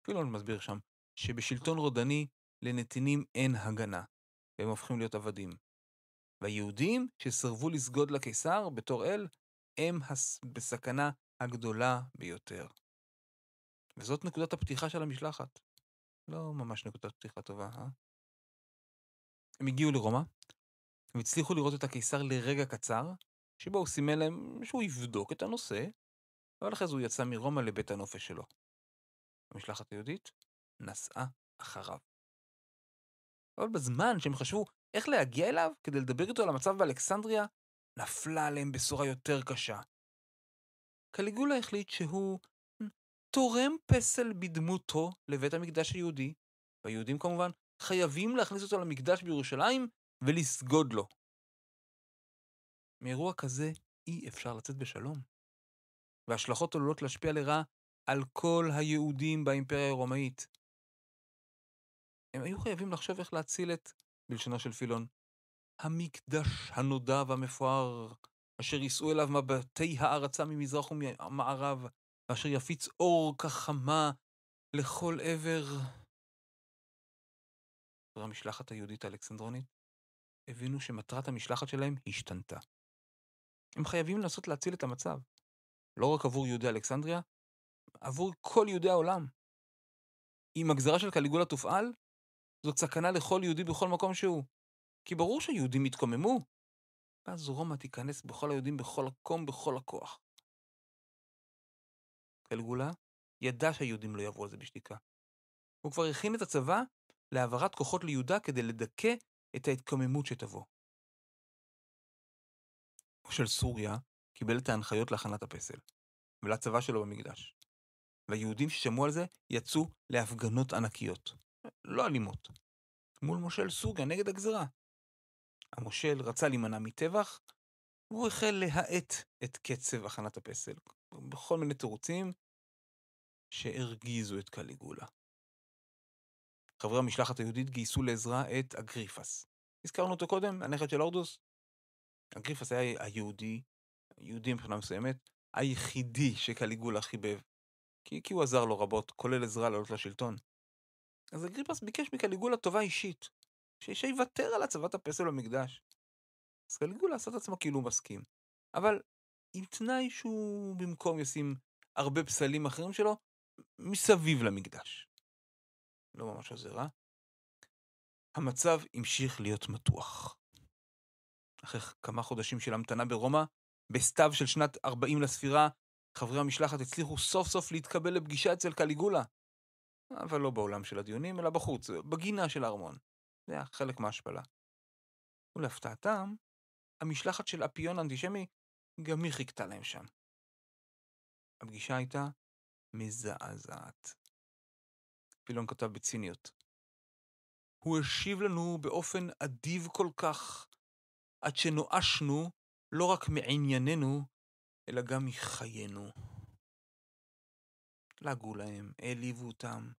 פילון מסביר שם שבשלטון רודני לנתינים אין הגנה, והם הופכים להיות עבדים. והיהודים שסרבו לסגוד לקיסר בתור אל, הם בסכנה הגדולה ביותר. וזאת נקודת הפתיחה של המשלחת. לא ממש נקודת פתיחה טובה, הם הגיעו לרומא, והצליחו לראות את הקיסר לרגע קצר, שבו הוא סימן להם שהוא יבדוק את הנושא, אבל אחרי זה הוא יצא מרומא לבית הנופש שלו. המשלחת היהודית נסעה אחריו. אבל בזמן שהם חשבו איך להגיע אליו כדי לדבר איתו על המצב באלכסנדריה, נפלה עליהם בשורה יותר קשה. קליגולה החליט שהוא תורם פסל בדמותו לבית המקדש היהודי, והיהודים כמובן חייבים להכניס אותו למקדש בירושלים ולסגוד לו. מאירוע כזה אי אפשר לצאת בשלום, וההשלכות עלולות להשפיע לרעה על כל היהודים באימפריה הרומאית. הם היו חייבים לחשוב איך להציל את, בלשונו של פילון, המקדש הנודע והמפואר, אשר ייסעו אליו מבטי הערצה ממזרח ומערב, ואשר יפיץ אור כחמה לכל עבר. המשלחת היהודית האלכסנדרונית הבינו שמטרת המשלחת שלהם השתנתה. הם חייבים לנסות להציל את המצב, לא רק עבור יהודי אלכסנדריה, עבור כל יהודי העולם. אם הגזרה של קליגולה תופעל, זאת סכנה לכל יהודי בכל מקום שהוא. כי ברור שהיהודים יתקוממו, ואז רומא תיכנס בכל היהודים בכל מקום, בכל הכוח. קליגולה ידע שהיהודים לא יעברו על זה בשתיקה. הוא כבר הכין את הצבא להעברת כוחות ליהודה כדי לדכא את ההתקוממות שתבוא. של סוריה קיבל את ההנחיות להכנת הפסל, ולצבא שלו במקדש. והיהודים ששמעו על זה יצאו להפגנות ענקיות, לא אלימות, מול מושל סוריה נגד הגזרה. המושל רצה להימנע מטבח, והוא החל להאט את קצב הכנת הפסל, בכל מיני תירוצים שהרגיזו את קליגולה. חברי המשלחת היהודית גייסו לעזרה את אגריפס. הזכרנו אותו קודם, הנכד של אורדוס. אגריפס היה יהודי מבחינה מסוימת, היחידי שקליגולה חיבב, כי הוא עזר לו רבות, כולל עזרה לעלות לשלטון. אז אגריפס ביקש מקליגולה טובה אישית, שיוותר על הצבת הפסל במקדש. אז קליגולה עשה את עצמו כאילו הוא מסכים. אבל עם תנאי שהוא במקום ישים הרבה פסלים אחרים שלו, מסביב למקדש. לא ממש עזרה. המצב המשיך להיות מתוח. אחרי כמה חודשים של המתנה ברומא, בסתיו של שנת 40 לספירה, חברי המשלחת הצליחו סוף סוף להתקבל לפגישה אצל קליגולה. אבל לא בעולם של הדיונים, אלא בחוץ, בגינה של הארמון. זה היה חלק מההשפלה. ולהפתעתם, המשלחת של אפיון האנטישמי גם היא חיכתה להם שם. הפגישה הייתה מזעזעת. פילון כתב בציניות. הוא השיב לנו באופן אדיב כל כך, עד שנואשנו לא רק מענייננו, אלא גם מחיינו. לגעו להם, העליבו אותם,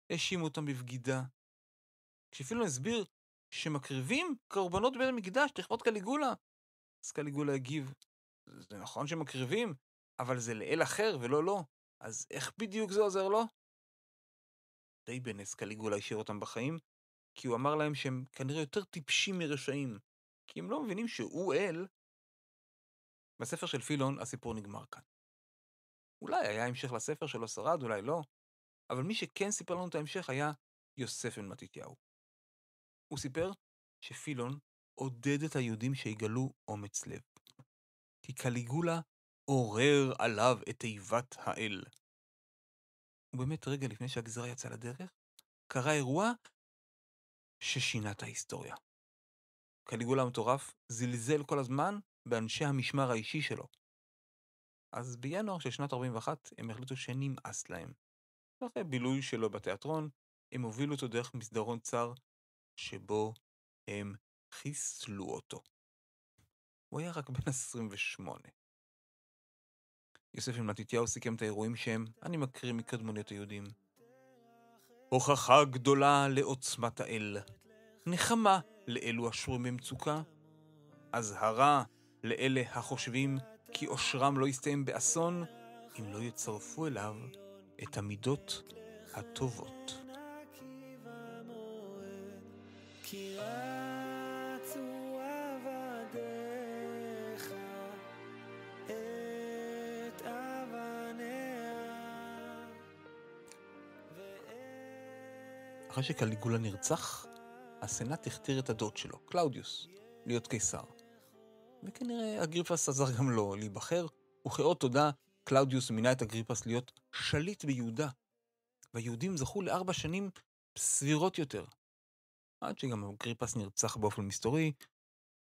האשימו אותם בבגידה. כשפילון הסביר שמקריבים קורבנות בית המקדש לכבוד קליגולה, אז קליגולה הגיב, זה נכון שמקריבים, אבל זה לאל אחר ולא לו, אז איך בדיוק זה עוזר לו? די בנס קליגולה השאיר אותם בחיים, כי הוא אמר להם שהם כנראה יותר טיפשים מרשעים, כי הם לא מבינים שהוא אל, בספר של פילון הסיפור נגמר כאן. אולי היה המשך לספר שלא שרד, אולי לא, אבל מי שכן סיפר לנו את ההמשך היה יוסף בן מתתיהו. הוא סיפר שפילון עודד את היהודים שיגלו אומץ לב. כי קליגולה עורר עליו את תיבת האל. ובאמת רגע לפני שהגזרה יצאה לדרך, קרה אירוע ששינה את ההיסטוריה. קליגולה המטורף זלזל כל הזמן באנשי המשמר האישי שלו. אז בינואר של שנת 41 הם החליטו שנמאס להם. ואחרי בילוי שלו בתיאטרון, הם הובילו אותו דרך מסדרון צר, שבו הם חיסלו אותו. הוא היה רק בן 28. יוסף בן מתתיהו סיכם את האירועים שהם, אני מקריא מקדמוניות היהודים. הוכחה גדולה לעוצמת האל, נחמה לאלו השרויים במצוקה, אזהרה לאלה החושבים כי אושרם לא יסתיים באסון, אם לא יצרפו אליו את המידות הטובות. כי רצו עבדיך את אבניה. אחרי שקליגולה נרצח, הסנאט הכתיר את הדוד שלו, קלאודיוס, להיות קיסר. וכנראה אגריפס עזר גם לו להיבחר, וכאות תודה, קלאודיוס מינה את אגריפס להיות שליט ביהודה. והיהודים זכו ל4 שנים סבירות יותר. עד שגם אגריפס נרצח באופן מסתורי,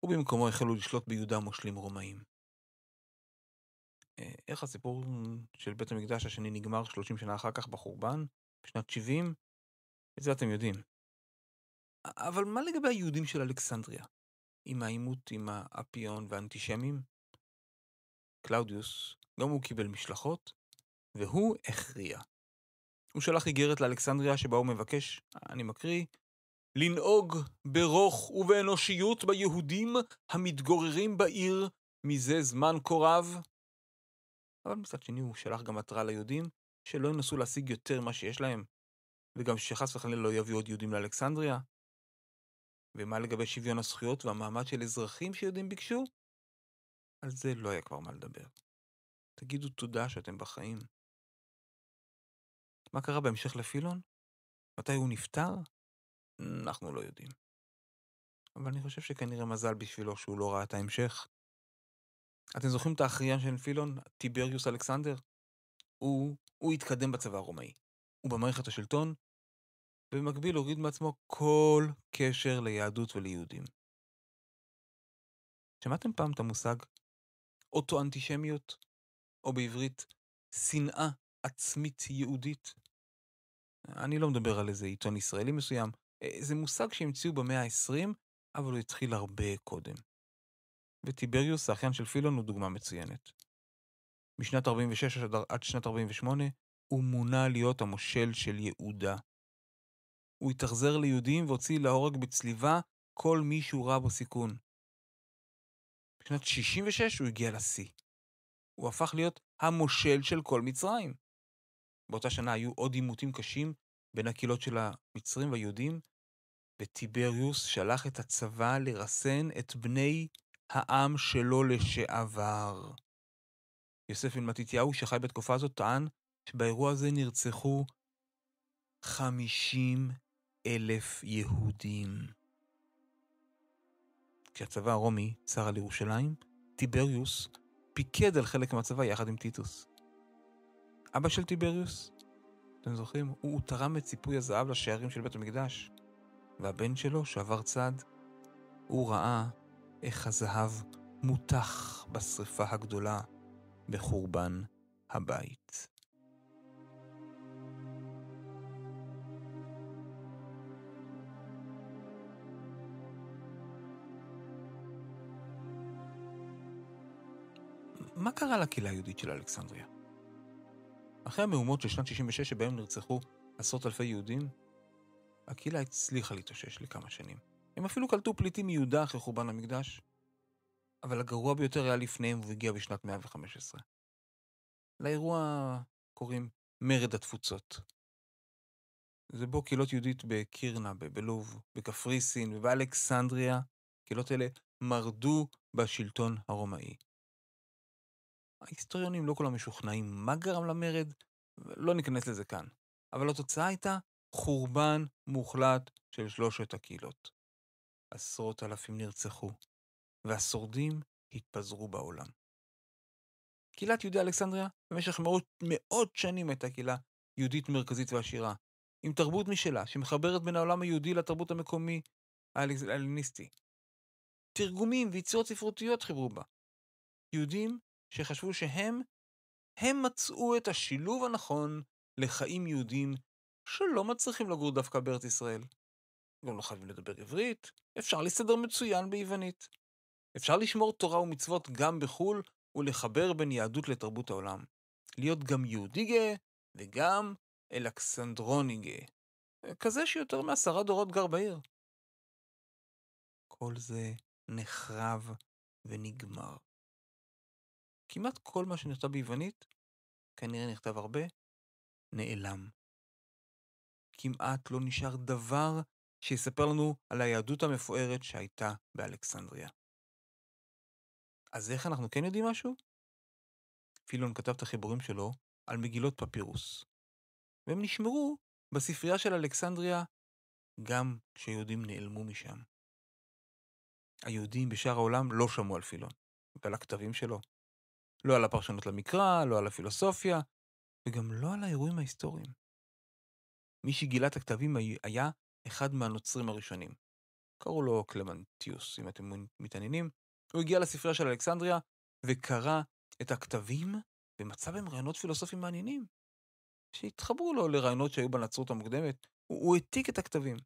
ובמקומו החלו לשלוט ביהודה מושלים רומאים. איך הסיפור של בית המקדש השני נגמר 30 שנה אחר כך בחורבן, בשנת 70? את זה אתם יודעים. אבל מה לגבי היהודים של אלכסנדריה? עם העימות עם האפיון והאנטישמים? קלאודיוס, גם הוא קיבל משלחות, והוא הכריע. הוא שלח איגרת לאלכסנדריה שבה הוא מבקש, אני מקריא, לנהוג ברוך ובאנושיות ביהודים המתגוררים בעיר מזה זמן כה רב. אבל מצד שני הוא שלח גם מטרה ליהודים שלא ינסו להשיג יותר מה שיש להם, וגם שחס וחלילה לא יביאו עוד יהודים לאלכסנדריה. ומה לגבי שוויון הזכויות והמעמד של אזרחים שיהודים ביקשו? על זה לא היה כבר מה לדבר. תגידו תודה שאתם בחיים. מה קרה בהמשך לפילון? מתי הוא נפטר? אנחנו לא יודעים. אבל אני חושב שכנראה מזל בשבילו שהוא לא ראה את ההמשך. אתם זוכרים את האחריין של פילון, טיבריוס אלכסנדר? הוא התקדם בצבא הרומאי. הוא במערכת השלטון, ובמקביל הוריד מעצמו כל קשר ליהדות וליהודים. שמעתם פעם את המושג אוטו-אנטישמיות, או בעברית שנאה עצמית יהודית? אני לא מדבר על איזה עיתון ישראלי מסוים, זה מושג שהמציאו במאה ה-20, אבל הוא התחיל הרבה קודם. וטיבריוס, האחיין של פילון, הוא דוגמה מצוינת. משנת 46 עד שנת 48, הוא מונה להיות המושל של יהודה. הוא התאכזר ליהודים והוציא להורג בצליבה כל מי שהוא ראה בו סיכון. בשנת 66 הוא הגיע לשיא. הוא הפך להיות המושל של כל מצרים. באותה שנה היו עוד עימותים קשים בין הקהילות של המצרים והיהודים, וטיבריוס שלח את הצבא לרסן את בני העם שלו לשעבר. יוסף בן מתתיהו שחי בתקופה הזאת טען שבאירוע הזה נרצחו 50,000 יהודים. כשהצבא הרומי צר על ירושלים, טיבריוס פיקד על חלק מהצבא יחד עם טיטוס. אבא של טיבריוס, אתם זוכרים? הוא תרם את ציפוי הזהב לשערים של בית המקדש. והבן שלו, שעבר צד, הוא ראה איך הזהב מותח בשריפה הגדולה בחורבן הבית. מה קרה לקהילה היהודית של אלכסנדריה? אחרי המהומות של שנת 66 שבהם נרצחו 10,000 יהודים, הקהילה הצליחה להתאושש לכמה שנים. הם אפילו קלטו פליטים מיהודה אחרי חורבן המקדש, אבל הגרוע ביותר היה לפניהם והגיע בשנת 115. לאירוע קוראים מרד התפוצות. זה בו קהילות יהודית בקירנה, בלוב, בקפריסין ובאלכסנדריה, קהילות אלה מרדו בשלטון הרומאי. ההיסטוריונים לא כולם משוכנעים מה גרם למרד, לא ניכנס לזה כאן. אבל התוצאה הייתה חורבן מוחלט של שלושת הקהילות. עשרות אלפים נרצחו, והשורדים התפזרו בעולם. קהילת יהודי אלכסנדריה במשך מאות שנים הייתה קהילה יהודית מרכזית ועשירה, עם תרבות משלה שמחברת בין העולם היהודי לתרבות המקומי ההלניסטי. תרגומים ויצירות ספרותיות חיברו בה. יהודים שחשבו הם מצאו את השילוב הנכון לחיים יהודים שלא מצליחים לגור דווקא בארץ ישראל. גם לא חייבים לדבר עברית, אפשר להסתדר מצוין ביוונית. אפשר לשמור תורה ומצוות גם בחול ולחבר בין יהדות לתרבות העולם. להיות גם יהודי גאה וגם אלכסנדרוני גאה. כזה שיותר מ10 דורות גר בעיר. כל זה נחרב ונגמר. כמעט כל מה שנכתב ביוונית, כנראה נכתב הרבה, נעלם. כמעט לא נשאר דבר שיספר לנו על היהדות המפוארת שהייתה באלכסנדריה. אז איך אנחנו כן יודעים משהו? פילון כתב את החיבורים שלו על מגילות פפירוס, והם נשמרו בספרייה של אלכסנדריה גם כשיהודים נעלמו משם. היהודים בשאר העולם לא שמעו על פילון ועל הכתבים שלו. לא על הפרשנות למקרא, לא על הפילוסופיה, וגם לא על האירועים ההיסטוריים. מי שגילה את הכתבים היה אחד מהנוצרים הראשונים. קראו לו קלמנטיוס, אם אתם מתעניינים. הוא הגיע לספרייה של אלכסנדריה וקרא את הכתבים ומצא בהם רעיונות פילוסופיים מעניינים, שהתחברו לו לרעיונות שהיו בנצרות המוקדמת. הוא העתיק את הכתבים.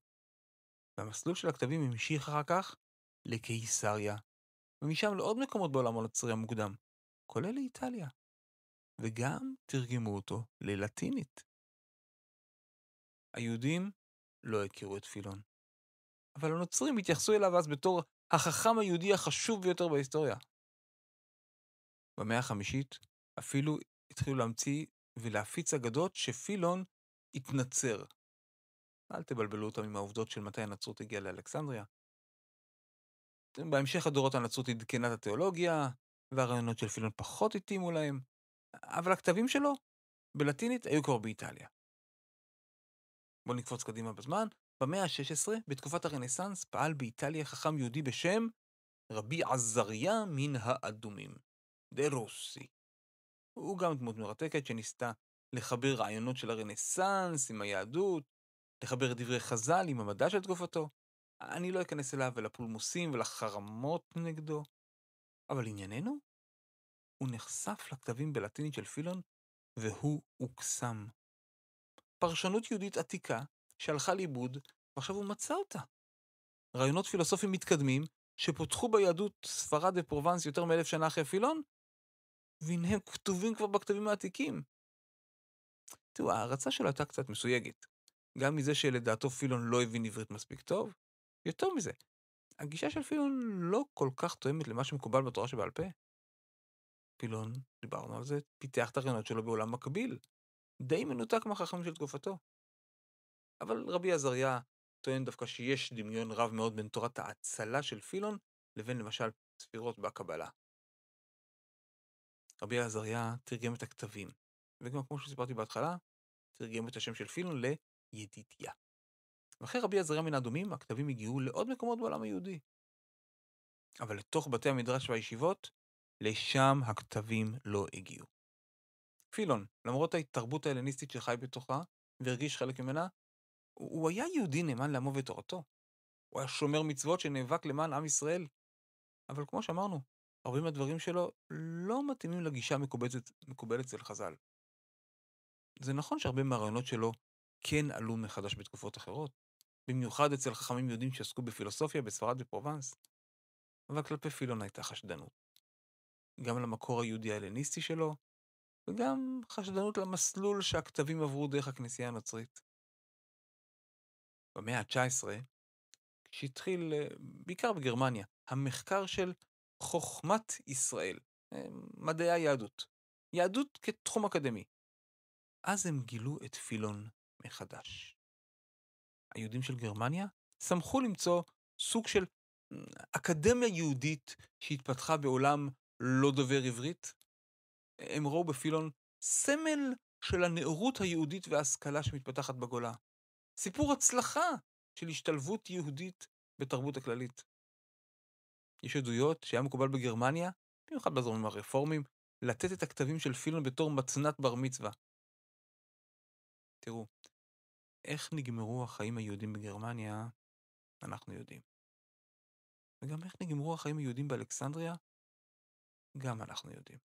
והמסלול של הכתבים המשיך אחר כך לקיסריה, ומשם לעוד מקומות בעולם הנוצרי המוקדם, כולל לאיטליה. וגם תרגמו אותו ללטינית. היהודים לא הכירו את פילון, אבל הנוצרים התייחסו אליו אז בתור החכם היהודי החשוב ביותר בהיסטוריה. במאה ה-5 אפילו התחילו להמציא ולהפיץ אגדות שפילון התנצר. אל תבלבלו אותם עם העובדות של מתי הנצרות הגיעה לאלכסנדריה. בהמשך הדורות הנצרות עדכנה את התיאולוגיה, והרעיונות של פילון פחות התאימו להם, אבל הכתבים שלו בלטינית היו כבר באיטליה. בואו נקפוץ קדימה בזמן. במאה ה-16, בתקופת הרנסנס, פעל באיטליה חכם יהודי בשם רבי עזריה מן האדומים, דה רוסי. הוא גם דמות מרתקת שניסתה לחבר רעיונות של הרנסנס עם היהדות, לחבר את דברי חז"ל עם המדע של תקופתו. אני לא אכנס אליו ולפולמוסים ולחרמות נגדו, אבל ענייננו, הוא נחשף לכתבים בלטינית של פילון, והוא הוקסם. פרשנות יהודית עתיקה שהלכה לאיבוד, ועכשיו הוא מצא אותה. רעיונות פילוסופיים מתקדמים שפותחו ביהדות ספרד ופרובנס יותר מ1,000 שנה אחרי פילון, והנה הם כתובים כבר בכתבים העתיקים. תראו, ההרצה שלו הייתה קצת מסויגת. גם מזה שלדעתו פילון לא הבין עברית מספיק טוב, יותר מזה, הגישה של פילון לא כל כך תואמת למה שמקובל בתורה שבעל פה. פילון, דיברנו על זה, פיתח את הרעיונות שלו בעולם מקביל, די מנותק מהחכמים של תקופתו. אבל רבי עזריה טוען דווקא שיש דמיון רב מאוד בין תורת ההצלה של פילון לבין למשל ספירות בקבלה. רבי עזריה תרגם את הכתבים, וגם כמו שסיפרתי בהתחלה, תרגם את השם של פילון לידידיה. ואחרי רבי עזריה מן האדומים, הכתבים הגיעו לעוד מקומות בעולם היהודי. אבל לתוך בתי המדרש והישיבות, לשם הכתבים לא הגיעו. פילון, למרות ההתרבות ההלניסטית שחי בתוכה, והרגיש חלק ממנה, הוא היה יהודי נאמן לעמו ותורתו. הוא היה שומר מצוות שנאבק למען עם ישראל. אבל כמו שאמרנו, הרבה מהדברים שלו לא מתאימים לגישה מקובלת אצל חז"ל. זה נכון שהרבה מהרעיונות שלו כן עלו מחדש בתקופות אחרות, במיוחד אצל חכמים יהודים שעסקו בפילוסופיה בספרד ופרובנס. אבל כלפי פילון הייתה חשדנות. גם למקור היהודי ההלניסטי שלו, וגם חשדנות למסלול שהכתבים עברו דרך הכנסייה הנוצרית. במאה ה-19, כשהתחיל, בעיקר בגרמניה, המחקר של חוכמת ישראל, מדעי היהדות, יהדות כתחום אקדמי. אז הם גילו את פילון מחדש. היהודים של גרמניה שמחו למצוא סוג של אקדמיה יהודית שהתפתחה בעולם לא דובר עברית, הם ראו בפילון סמל של הנאורות היהודית וההשכלה שמתפתחת בגולה. סיפור הצלחה של השתלבות יהודית בתרבות הכללית. יש עדויות שהיה מקובל בגרמניה, במיוחד בזרמים הרפורמים, לתת את הכתבים של פילון בתור מצנת בר מצווה. תראו, איך נגמרו החיים היהודים בגרמניה, אנחנו יודעים. וגם איך נגמרו החיים היהודים באלכסנדריה, גם אנחנו יודעים.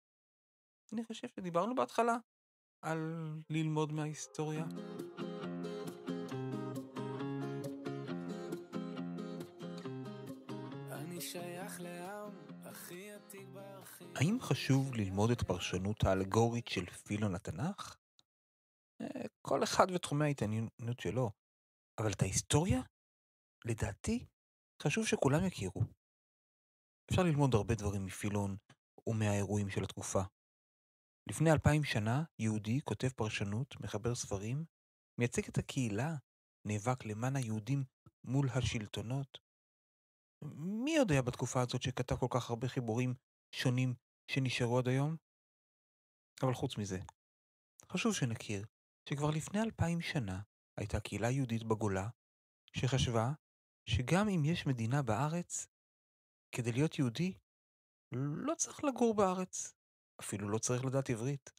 אני חושב שדיברנו בהתחלה על ללמוד מההיסטוריה. אני שייך לעם הכי עתיק בארכיב. האם חשוב ללמוד את הפרשנות האלגורית של פילון לתנ"ך? כל אחד ותחומי ההתעניינות שלו. אבל את ההיסטוריה, לדעתי, חשוב שכולם יכירו. אפשר ללמוד הרבה דברים מפילון ומהאירועים של התקופה. לפני 2000 שנה, יהודי כותב פרשנות, מחבר ספרים, מייצג את הקהילה, נאבק למען היהודים מול השלטונות. מי יודע בתקופה הזאת שכתב כל כך הרבה חיבורים שונים שנשארו עד היום? אבל חוץ מזה, חשוב שנכיר שכבר לפני 2000 שנה הייתה קהילה יהודית בגולה שחשבה שגם אם יש מדינה בארץ, כדי להיות יהודי לא צריך לגור בארץ, אפילו לא צריך לדעת עברית.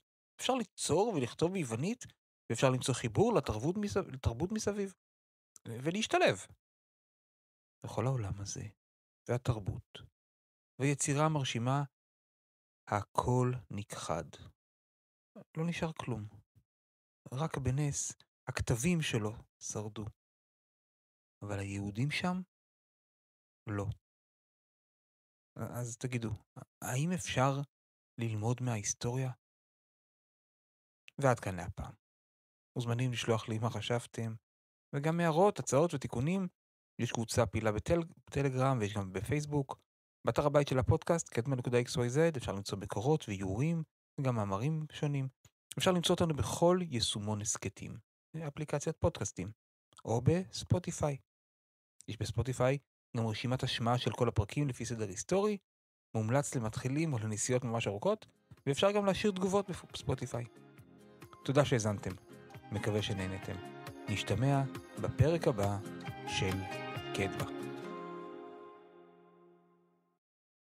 אפשר ליצור ולכתוב ביוונית, ואפשר למצוא חיבור לתרבות מסביב, ולהשתלב. בכל העולם הזה, והתרבות, והיצירה המרשימה, הכל נכחד. לא נשאר כלום. רק בנס, הכתבים שלו שרדו. אבל היהודים שם? לא. אז תגידו, האם אפשר ללמוד מההיסטוריה? ועד כאן להפעם. מוזמנים לשלוח לי מה חשבתם, וגם הערות, הצעות ותיקונים. יש קבוצה פעילה בטלגרם ויש גם בפייסבוק. באתר הבית של הפודקאסט, קדמה.xyz, אפשר למצוא ביקורות ואיורים, וגם מאמרים שונים. אפשר למצוא אותנו בכל יישומון הסקטים, אפליקציית פודקאסטים, או בספוטיפיי. יש בספוטיפיי גם רשימת השמעה של כל הפרקים לפי סדר היסטורי, מומלץ למתחילים או לנסיעות ממש ארוכות, ואפשר גם להשאיר תגובות בספוטיפיי. תודה שהזנתם, מקווה שנהנתם. נשתמע בפרק הבא של קדמה.